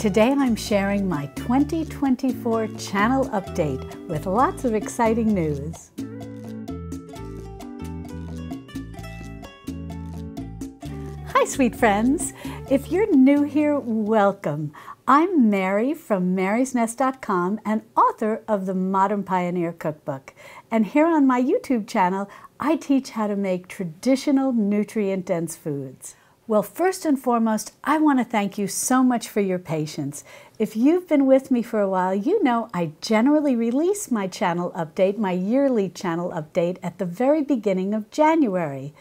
Today I'm sharing my 2024 channel update with lots of exciting news. Hi sweet friends! If you're new here, welcome. I'm Mary from marysnest.com and author of the Modern Pioneer Cookbook. And here on my YouTube channel, I teach how to make traditional nutrient-dense foods. Well, first and foremost, I want to thank you so much for your patience. If you've been with me for a while, you know I generally release my channel update, my yearly channel update, at the very beginning of January.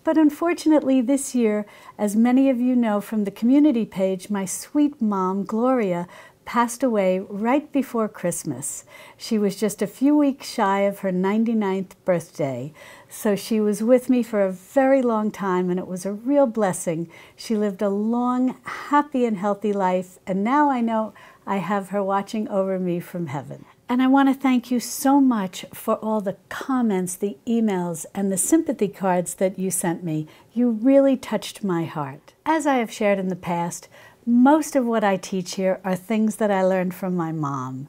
But unfortunately this year, as many of you know from the community page, my sweet mom, Gloria, passed away right before Christmas. She was just a few weeks shy of her 99th birthday. So she was with me for a very long time, and it was a real blessing. She lived a long, happy, and healthy life, and now I know I have her watching over me from heaven. And I want to thank you so much for all the comments, the emails, and the sympathy cards that you sent me. You really touched my heart. As I have shared in the past, most of what I teach here are things that I learned from my mom.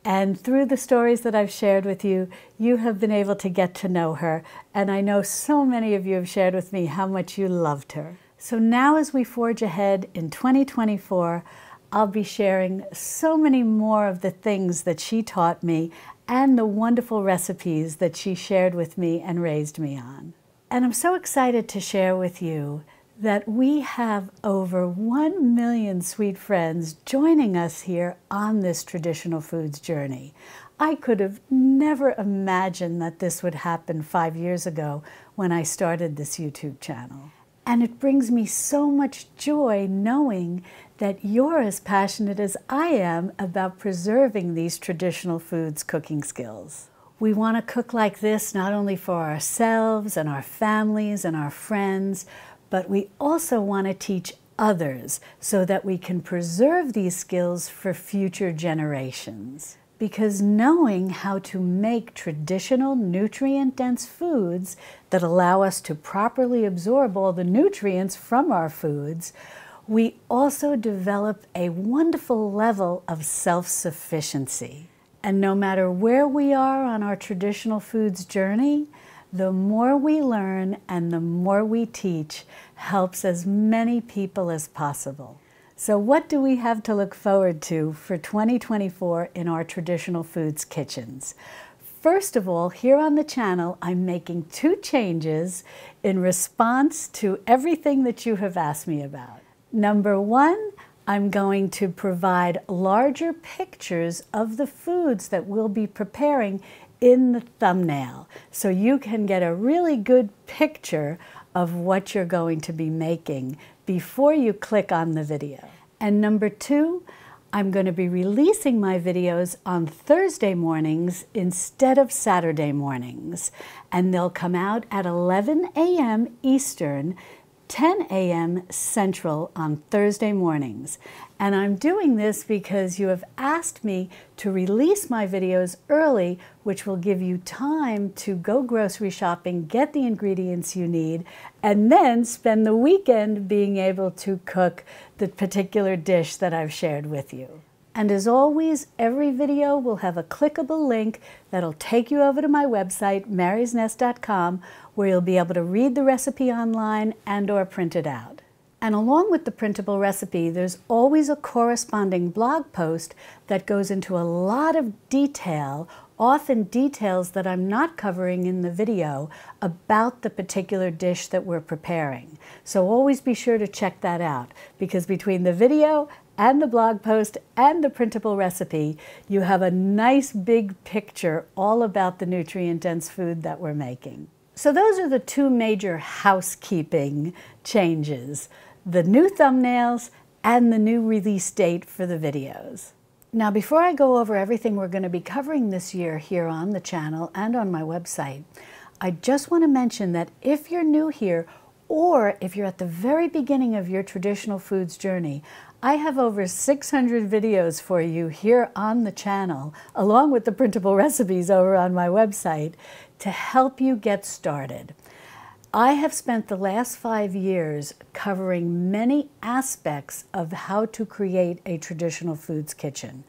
And through the stories that I've shared with you, you have been able to get to know her. And I know so many of you have shared with me how much you loved her. So now as we forge ahead in 2024, I'll be sharing so many more of the things that she taught me and the wonderful recipes that she shared with me and raised me on. And I'm so excited to share with you that we have over 1 million sweet friends joining us here on this traditional foods journey. I could have never imagined that this would happen 5 years ago when I started this YouTube channel. And it brings me so much joy knowing that you're as passionate as I am about preserving these traditional foods cooking skills. We want to cook like this not only for ourselves and our families and our friends, but we also want to teach others so that we can preserve these skills for future generations. Because knowing how to make traditional nutrient-dense foods that allow us to properly absorb all the nutrients from our foods, we also develop a wonderful level of self-sufficiency. And no matter where we are on our traditional foods journey, the more we learn and the more we teach helps as many people as possible. So what do we have to look forward to for 2024 in our traditional foods kitchens? First of all, here on the channel, I'm making 2 changes in response to everything that you have asked me about. Number 1, I'm going to provide larger pictures of the foods that we'll be preparing in the thumbnail, so you can get a really good picture of what you're going to be making before you click on the video. And number 2, I'm going to be releasing my videos on Thursday mornings instead of Saturday mornings, and they'll come out at 11 a.m. Eastern, 10 a.m. Central on Thursday mornings. And I'm doing this because you have asked me to release my videos early, which will give you time to go grocery shopping, get the ingredients you need, and then spend the weekend being able to cook the particular dish that I've shared with you. And as always, every video will have a clickable link that'll take you over to my website, marysnest.com, where you'll be able to read the recipe online and/or print it out. And along with the printable recipe, there's always a corresponding blog post that goes into a lot of detail, often details that I'm not covering in the video, about the particular dish that we're preparing. So always be sure to check that out, because between the video and the blog post and the printable recipe, you have a nice big picture all about the nutrient-dense food that we're making. So those are the 2 major housekeeping changes: the new thumbnails and the new release date for the videos. Now, before I go over everything we're going to be covering this year here on the channel and on my website, I just want to mention that if you're new here, or if you're at the very beginning of your traditional foods journey, I have over 600 videos for you here on the channel, along with the printable recipes over on my website, to help you get started. I have spent the last 5 years covering many aspects of how to create a traditional foods kitchen.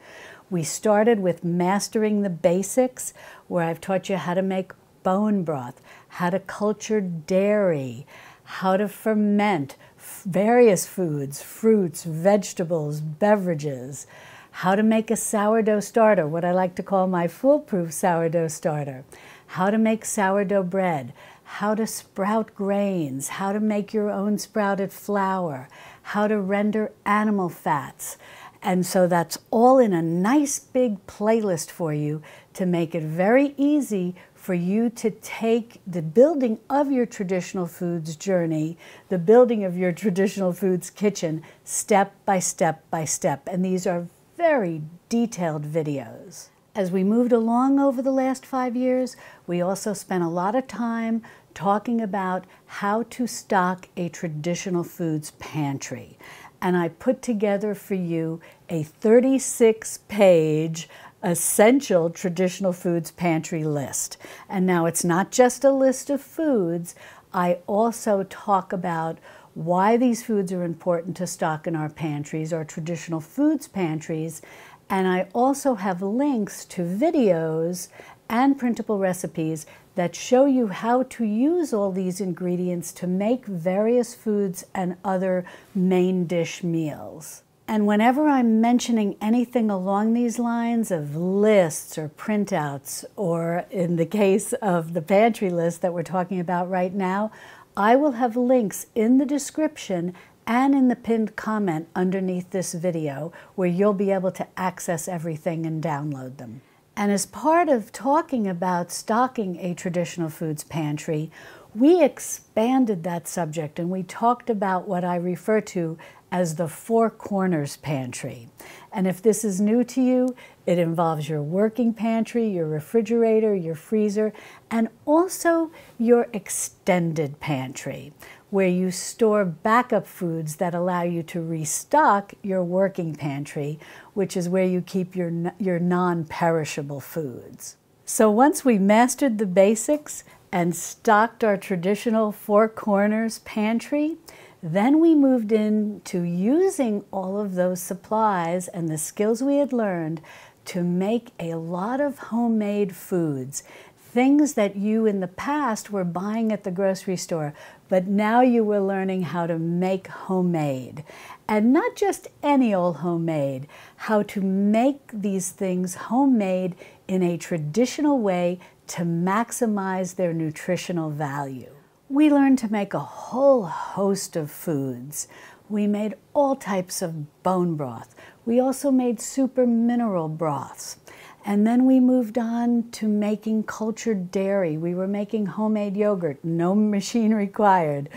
We started with mastering the basics, where I've taught you how to make bone broth, how to culture dairy, how to ferment various foods, fruits, vegetables, beverages, how to make a sourdough starter, what I like to call my foolproof sourdough starter, how to make sourdough bread, how to sprout grains, how to make your own sprouted flour, how to render animal fats. And so that's all in a nice big playlist for you to make it very easy for you to take the building of your traditional foods journey, the building of your traditional foods kitchen, step by step by step. And these are very detailed videos. As we moved along over the last 5 years, we also spent a lot of time talking about how to stock a traditional foods pantry. And I put together for you a 36-page essential traditional foods pantry list. And now it's not just a list of foods. I also talk about why these foods are important to stock in our pantries, our traditional foods pantries. And I also have links to videos and printable recipes that show you how to use all these ingredients to make various foods and other main dish meals. And whenever I'm mentioning anything along these lines of lists or printouts, or in the case of the pantry list that we're talking about right now, I will have links in the description and in the pinned comment underneath this video where you'll be able to access everything and download them. And as part of talking about stocking a traditional foods pantry, we expanded that subject and we talked about what I refer to as the Four Corners Pantry. And if this is new to you, it involves your working pantry, your refrigerator, your freezer, and also your extended pantry, where you store backup foods that allow you to restock your working pantry, which is where you keep your non-perishable foods. So once we mastered the basics and stocked our traditional Four Corners pantry, then we moved into using all of those supplies and the skills we had learned to make a lot of homemade foods, things that you in the past were buying at the grocery store, but now you were learning how to make homemade. And not just any old homemade, how to make these things homemade in a traditional way to maximize their nutritional value. We learned to make a whole host of foods. We made all types of bone broth. We also made super mineral broths. And then we moved on to making cultured dairy. We were making homemade yogurt, no machine required.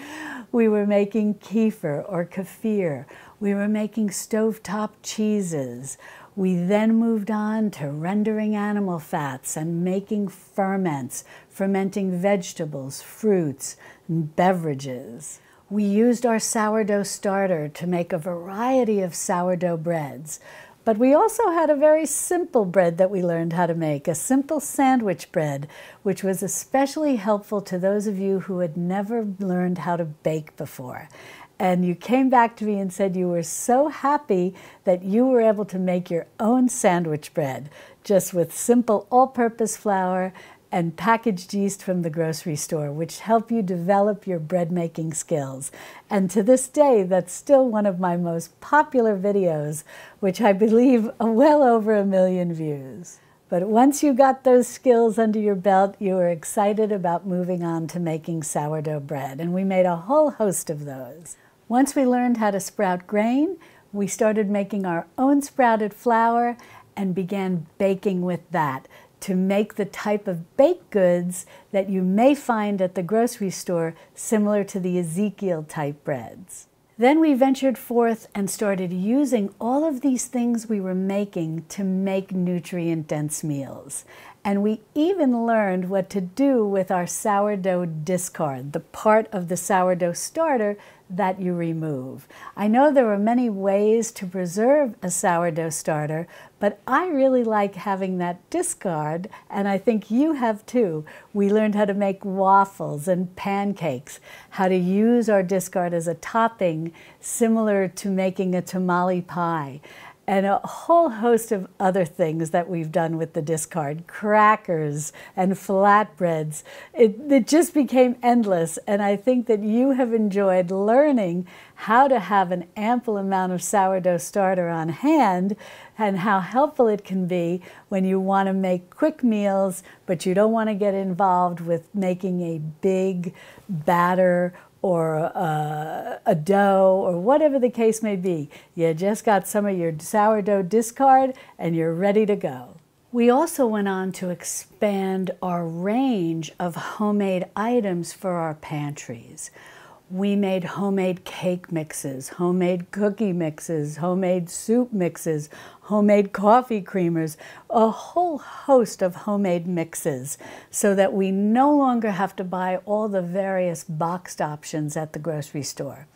We were making kefir or kefir. We were making stovetop cheeses. We then moved on to rendering animal fats and making ferments, fermenting vegetables, fruits, and beverages. We used our sourdough starter to make a variety of sourdough breads. But we also had a very simple bread that we learned how to make, a simple sandwich bread, which was especially helpful to those of you who had never learned how to bake before. And you came back to me and said you were so happy that you were able to make your own sandwich bread, just with simple all-purpose flour and packaged yeast from the grocery store, which help you develop your bread-making skills. And to this day, that's still one of my most popular videos, which I believe are well over 1 million views. But once you got those skills under your belt, you were excited about moving on to making sourdough bread, and we made a whole host of those. Once we learned how to sprout grain, we started making our own sprouted flour and began baking with that to make the type of baked goods that you may find at the grocery store, similar to the Ezekiel type breads. Then we ventured forth and started using all of these things we were making to make nutrient-dense meals. And we even learned what to do with our sourdough discard, the part of the sourdough starter that you remove. I know there are many ways to preserve a sourdough starter, but I really like having that discard, and I think you have too. We learned how to make waffles and pancakes, how to use our discard as a topping similar to making a tamale pie, and a whole host of other things that we've done with the discard, crackers and flatbreads. It just became endless, and I think that you have enjoyed learning how to have an ample amount of sourdough starter on hand and how helpful it can be when you want to make quick meals, but you don't want to get involved with making a big batter or a dough, or whatever the case may be. You just got some of your sourdough discard and you're ready to go. We also went on to expand our range of homemade items for our pantries. We made homemade cake mixes, homemade cookie mixes, homemade soup mixes, homemade coffee creamers, a whole host of homemade mixes so that we no longer have to buy all the various boxed options at the grocery store.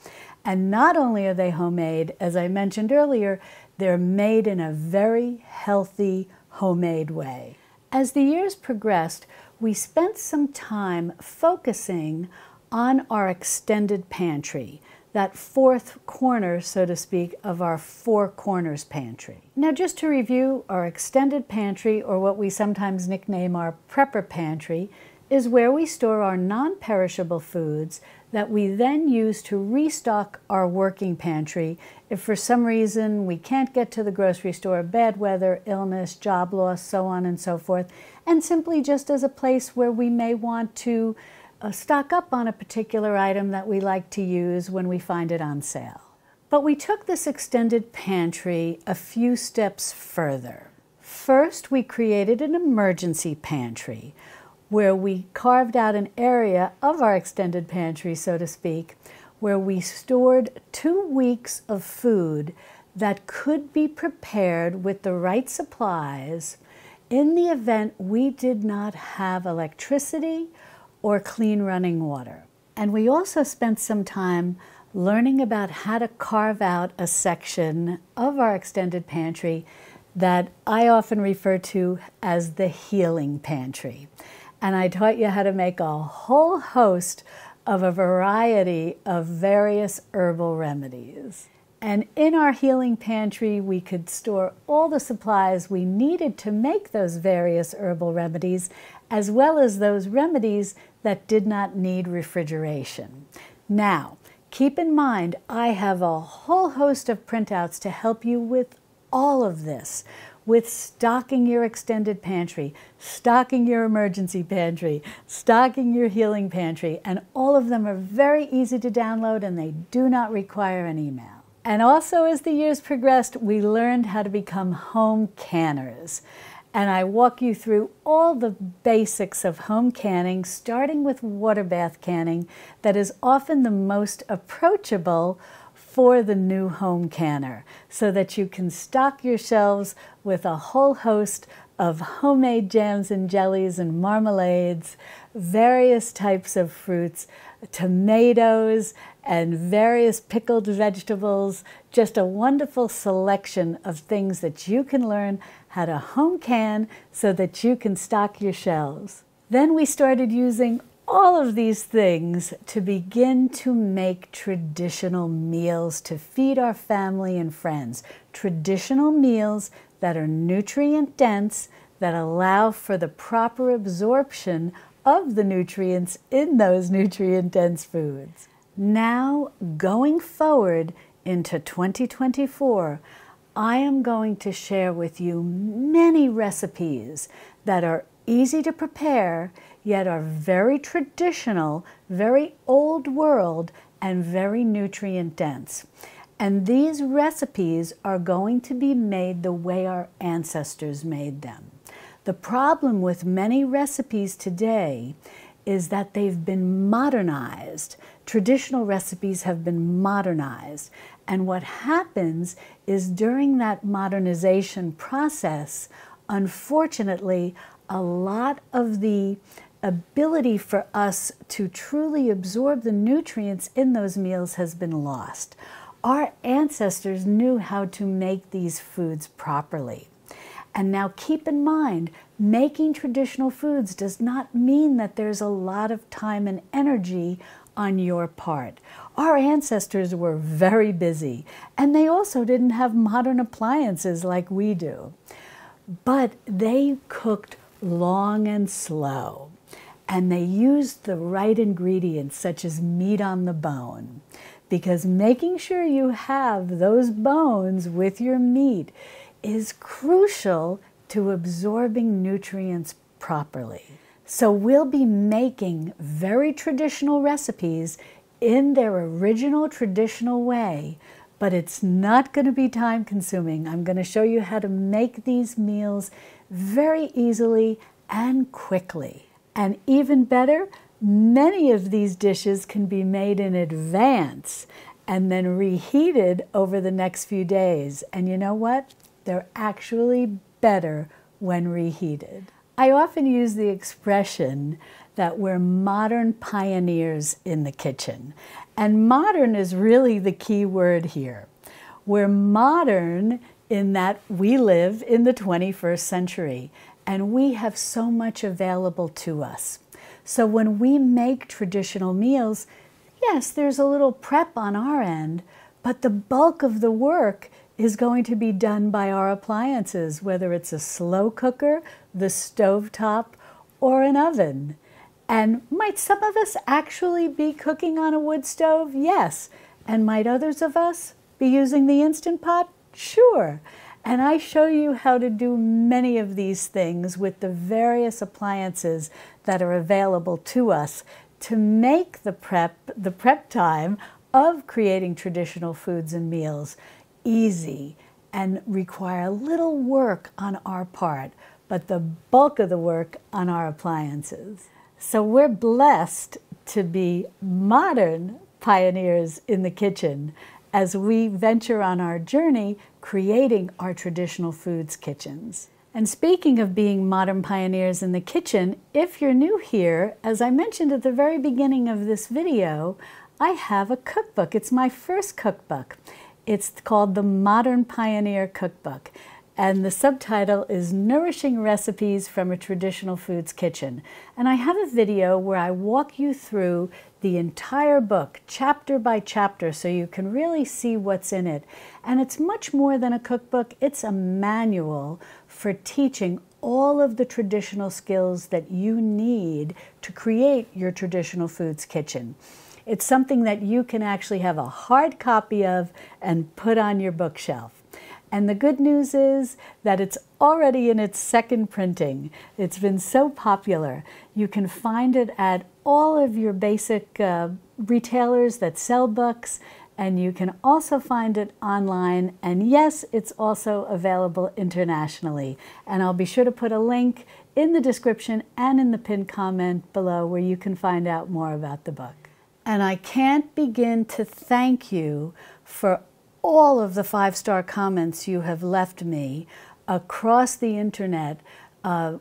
And not only are they homemade, as I mentioned earlier, they're made in a very healthy, homemade way. As the years progressed, we spent some time focusing on our extended pantry, that fourth corner, so to speak, of our four corners pantry. Now, just to review, our extended pantry, or what we sometimes nickname our prepper pantry, is where we store our non-perishable foods that we then use to restock our working pantry if for some reason we can't get to the grocery store, bad weather, illness, job loss, so on and so forth, and simply just as a place where we may want to stock up on a particular item that we like to use when we find it on sale. But we took this extended pantry a few steps further. First, we created an emergency pantry where we carved out an area of our extended pantry, so to speak, where we stored 2 weeks of food that could be prepared with the right supplies in the event we did not have electricity or clean running water. And we also spent some time learning about how to carve out a section of our extended pantry that I often refer to as the healing pantry. And I taught you how to make a whole host of a variety of various herbal remedies. And in our healing pantry, we could store all the supplies we needed to make those various herbal remedies, as well as those remedies that did not need refrigeration. Now, keep in mind, I have a whole host of printouts to help you with all of this, with stocking your extended pantry, stocking your emergency pantry, stocking your healing pantry, and all of them are very easy to download and they do not require an email. And also, as the years progressed, we learned how to become home canners. And I walk you through all the basics of home canning, starting with water bath canning, that is often the most approachable for the new home canner, so that you can stock your shelves with a whole host of homemade jams and jellies and marmalades, various types of fruits, tomatoes, and various pickled vegetables, just a wonderful selection of things that you can learn how to home can so that you can stock your shelves. Then we started using all of these things to begin to make traditional meals to feed our family and friends. Traditional meals that are nutrient dense, that allow for the proper absorption of the nutrients in those nutrient dense foods. Now, going forward into 2024, I am going to share with you many recipes that are easy to prepare, yet are very traditional, very old world, and very nutrient dense. And these recipes are going to be made the way our ancestors made them. The problem with many recipes today is that they've been modernized. Traditional recipes have been modernized. And what happens is during that modernization process, unfortunately, a lot of the ability for us to truly absorb the nutrients in those meals has been lost. Our ancestors knew how to make these foods properly. And now keep in mind, making traditional foods does not mean that there's a lot of time and energy on your part. Our ancestors were very busy, and they also didn't have modern appliances like we do. But they cooked long and slow, and they used the right ingredients, such as meat on the bone, because making sure you have those bones with your meat is crucial to absorbing nutrients properly. So we'll be making very traditional recipes in their original traditional way, but it's not going to be time consuming. I'm going to show you how to make these meals very easily and quickly. And even better, many of these dishes can be made in advance and then reheated over the next few days. And you know what? They're actually better when reheated. I often use the expression that we're modern pioneers in the kitchen. And modern is really the key word here. We're modern in that we live in the 21st century and we have so much available to us. So when we make traditional meals, yes, there's a little prep on our end, but the bulk of the work is going to be done by our appliances, whether it's a slow cooker, the stovetop, or an oven. And might some of us actually be cooking on a wood stove? Yes. And might others of us be using the Instant Pot? Sure. And I show you how to do many of these things with the various appliances that are available to us to make the prep time of creating traditional foods and meals easy and require little work on our part, but the bulk of the work on our appliances. So we're blessed to be modern pioneers in the kitchen as we venture on our journey creating our traditional foods kitchens. And speaking of being modern pioneers in the kitchen, if you're new here, as I mentioned at the very beginning of this video, I have a cookbook. It's my first cookbook. It's called the Modern Pioneer Cookbook, and the subtitle is Nourishing Recipes from a Traditional Foods Kitchen. And I have a video where I walk you through the entire book, chapter by chapter, so you can really see what's in it. And it's much more than a cookbook. It's a manual for teaching all of the traditional skills that you need to create your traditional foods kitchen. It's something that you can actually have a hard copy of and put on your bookshelf. And the good news is that it's already in its second printing. It's been so popular. You can find it at all of your basic retailers that sell books, and you can also find it online. And yes, it's also available internationally. And I'll be sure to put a link in the description and in the pinned comment below where you can find out more about the book. And I can't begin to thank you for all of the 5-star comments you have left me across the internet,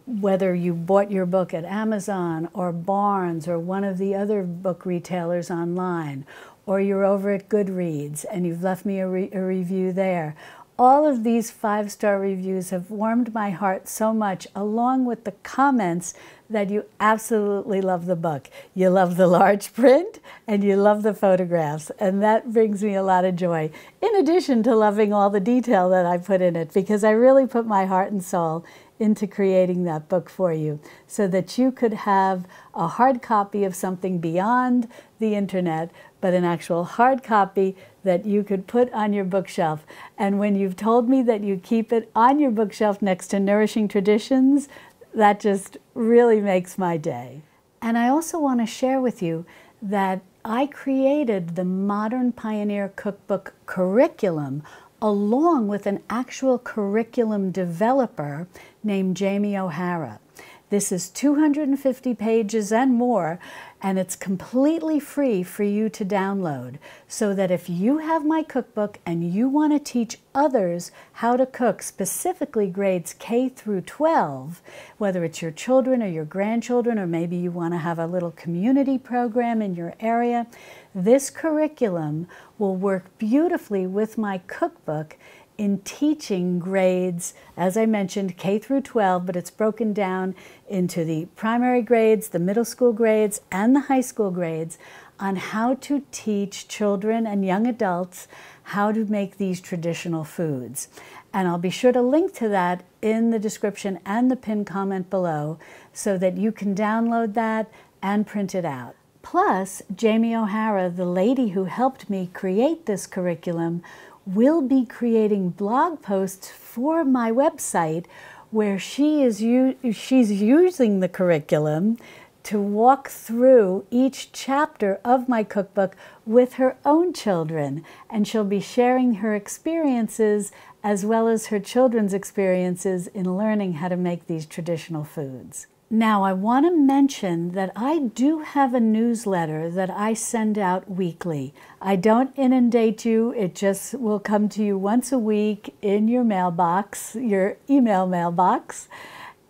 whether you bought your book at Amazon or Barnes or one of the other book retailers online, or you're over at Goodreads and you've left me a review there. All of these 5-star reviews have warmed my heart so much, along with the comments that you absolutely love the book. You love the large print and you love the photographs, and that brings me a lot of joy, in addition to loving all the detail that I put in it, because I really put my heart and soul into creating that book for you so that you could have a hard copy of something beyond the internet, but an actual hard copy that you could put on your bookshelf. And when you've told me that you keep it on your bookshelf next to Nourishing Traditions, that just really makes my day. And I also want to share with you that I created the Modern Pioneer Cookbook curriculum along with an actual curriculum developer named Jamie O'Hara. This is 250 pages and more, and it's completely free for you to download, so that if you have my cookbook and you want to teach others how to cook, specifically grades K through 12, whether it's your children or your grandchildren, or maybe you want to have a little community program in your area, this curriculum will work beautifully with my cookbook in teaching grades, as I mentioned, K through 12, but it's broken down into the primary grades, the middle school grades, and the high school grades on how to teach children and young adults how to make these traditional foods. And I'll be sure to link to that in the description and the pinned comment below so that you can download that and print it out. Plus, Jamie O'Hara, the lady who helped me create this curriculum, will be creating blog posts for my website where she's using the curriculum to walk through each chapter of my cookbook with her own children. And she'll be sharing her experiences as well as her children's experiences in learning how to make these traditional foods. Now, I want to mention that I do have a newsletter that I send out weekly. I don't inundate you. It just will come to you once a week in your mailbox, your email mailbox.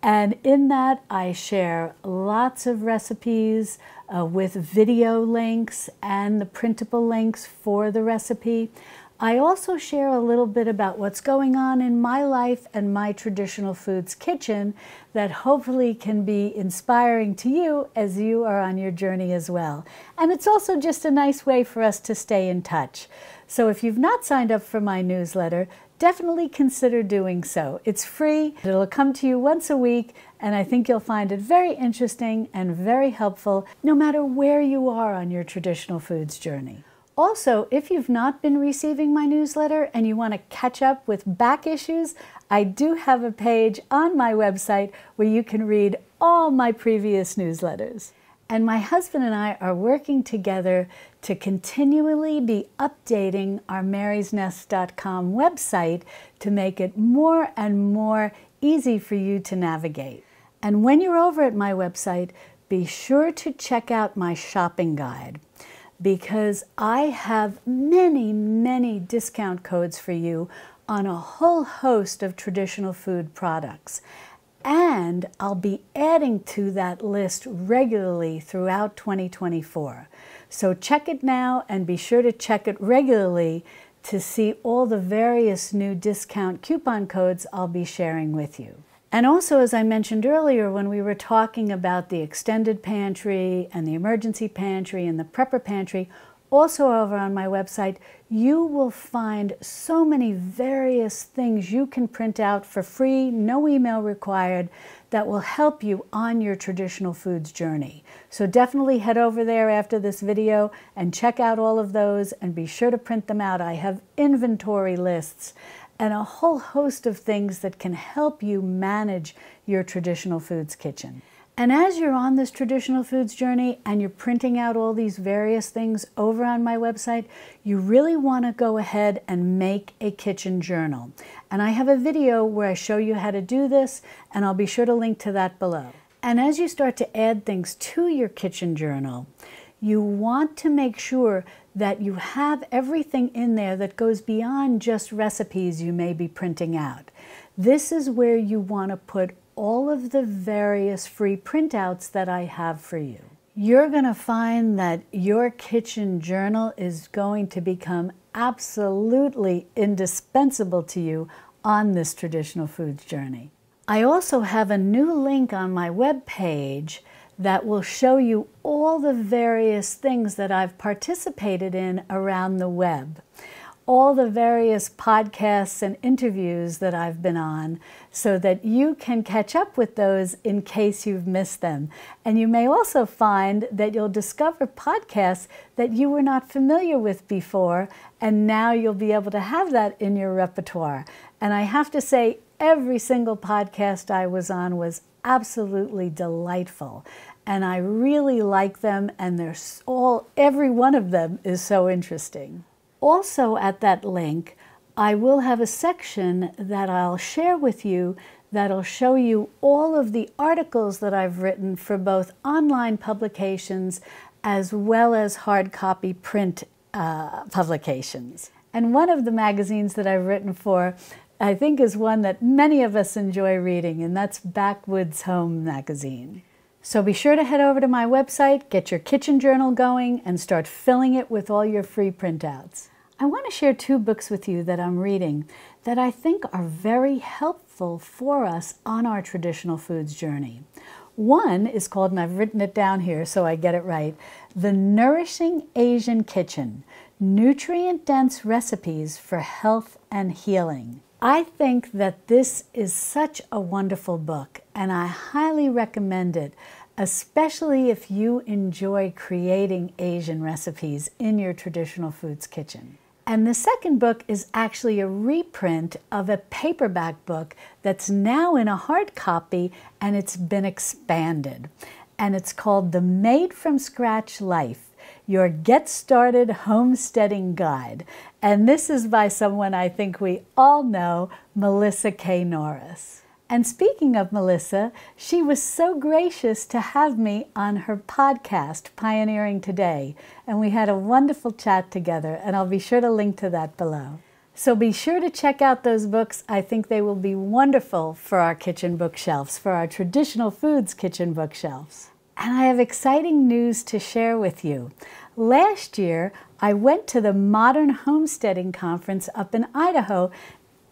And in that, I share lots of recipes with video links and the printable links for the recipe. I also share a little bit about what's going on in my life and my traditional foods kitchen that hopefully can be inspiring to you as you are on your journey as well. And it's also just a nice way for us to stay in touch. So if you've not signed up for my newsletter, definitely consider doing so. It's free, it'll come to you once a week, and I think you'll find it very interesting and very helpful no matter where you are on your traditional foods journey. Also, if you've not been receiving my newsletter and you want to catch up with back issues, I do have a page on my website where you can read all my previous newsletters. And my husband and I are working together to continually be updating our marysnest.com website to make it more and more easy for you to navigate. And when you're over at my website, be sure to check out my shopping guide, because I have many, many discount codes for you on a whole host of traditional food products. And I'll be adding to that list regularly throughout 2024. So check it now and be sure to check it regularly to see all the various new discount coupon codes I'll be sharing with you. And also, as I mentioned earlier, when we were talking about the extended pantry and the emergency pantry and the prepper pantry, also over on my website, you will find so many various things you can print out for free, no email required, that will help you on your traditional foods journey. So definitely head over there after this video and check out all of those and be sure to print them out. I have inventory lists and a whole host of things that can help you manage your traditional foods kitchen. And as you're on this traditional foods journey and you're printing out all these various things over on my website, you really want to go ahead and make a kitchen journal. And I have a video where I show you how to do this, and I'll be sure to link to that below. And as you start to add things to your kitchen journal, you want to make sure that you have everything in there that goes beyond just recipes you may be printing out. This is where you want to put all of the various free printouts that I have for you. You're going to find that your kitchen journal is going to become absolutely indispensable to you on this traditional foods journey. I also have a new link on my webpage that will show you all the various things that I've participated in around the web, all the various podcasts and interviews that I've been on, so that you can catch up with those in case you've missed them. And you may also find that you'll discover podcasts that you were not familiar with before, and now you'll be able to have that in your repertoire. And I have to say, every single podcast I was on was absolutely delightful. And I really like them, and every one of them is so interesting. Also at that link, I will have a section that I'll share with you that'll show you all of the articles that I've written for both online publications as well as hard copy print publications. And one of the magazines that I've written for, I think, is one that many of us enjoy reading, and that's Backwoods Home magazine. So be sure to head over to my website, get your kitchen journal going, and start filling it with all your free printouts. I want to share 2 books with you that I'm reading that I think are very helpful for us on our traditional foods journey. One is called, and I've written it down here so I get it right, The Nourishing Asian Kitchen, Nutrient-Dense Recipes for Health and Healing. I think that this is such a wonderful book, and I highly recommend it, especially if you enjoy creating Asian recipes in your traditional foods kitchen. And the second book is actually a reprint of a paperback book that's now in a hard copy, and it's been expanded. And it's called The Made from Scratch Life, Your Get Started Homesteading Guide. And this is by someone I think we all know, Melissa K. Norris. And speaking of Melissa, she was so gracious to have me on her podcast, Pioneering Today, and we had a wonderful chat together, and I'll be sure to link to that below. So be sure to check out those books. I think they will be wonderful for our kitchen bookshelves, for our traditional foods kitchen bookshelves. And I have exciting news to share with you. Last year, I went to the Modern Homesteading Conference up in Idaho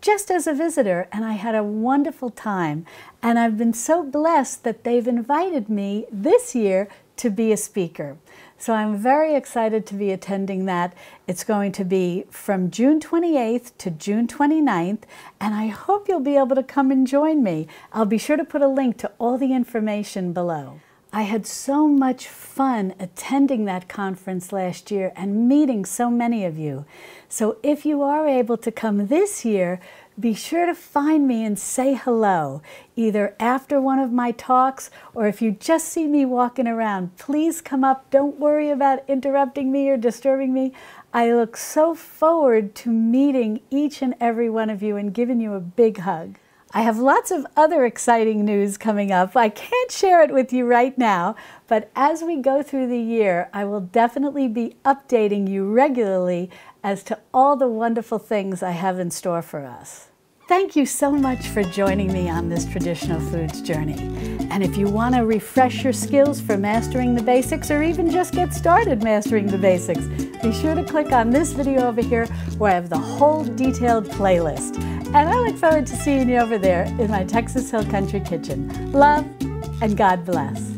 just as a visitor, and I had a wonderful time. And I've been so blessed that they've invited me this year to be a speaker. So I'm very excited to be attending that. It's going to be from June 28th to June 29th, and I hope you'll be able to come and join me. I'll be sure to put a link to all the information below. I had so much fun attending that conference last year and meeting so many of you. So if you are able to come this year, be sure to find me and say hello, either after one of my talks or if you just see me walking around. Please come up. Don't worry about interrupting me or disturbing me. I look so forward to meeting each and every one of you and giving you a big hug. I have lots of other exciting news coming up. I can't share it with you right now, but as we go through the year, I will definitely be updating you regularly as to all the wonderful things I have in store for us. Thank you so much for joining me on this traditional foods journey. And if you want to refresh your skills for mastering the basics or even just get started mastering the basics, be sure to click on this video over here where I have the whole detailed playlist. And I look forward to seeing you over there in my Texas Hill Country kitchen. Love and God bless.